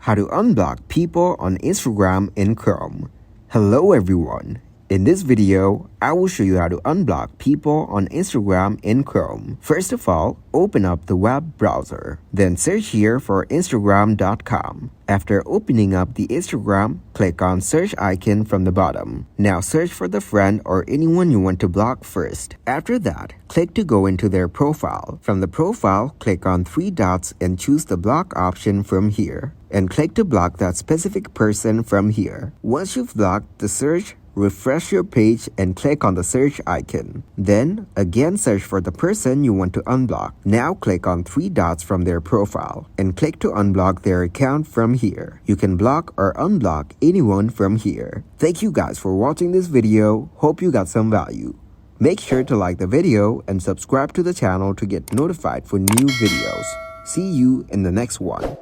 how to unblock people on Instagram in Chrome. Hello everyone. In this video, I will show you how to unblock people on Instagram in Chrome. First of all, open up the web browser. Then search here for Instagram.com. After opening up the Instagram, click on search icon from the bottom. Now search for the friend or anyone you want to block first. After that, click to go into their profile. From the profile, click on three dots and choose the block option from here. And click to block that specific person from here. Once you've blocked the search, refresh your page and click on the search icon. Then, again search for the person you want to unblock. Now click on three dots from their profile and click to unblock their account from here. You can block or unblock anyone from here. Thank you guys for watching this video. Hope you got some value. Make sure to like the video and subscribe to the channel to get notified for new videos. See you in the next one.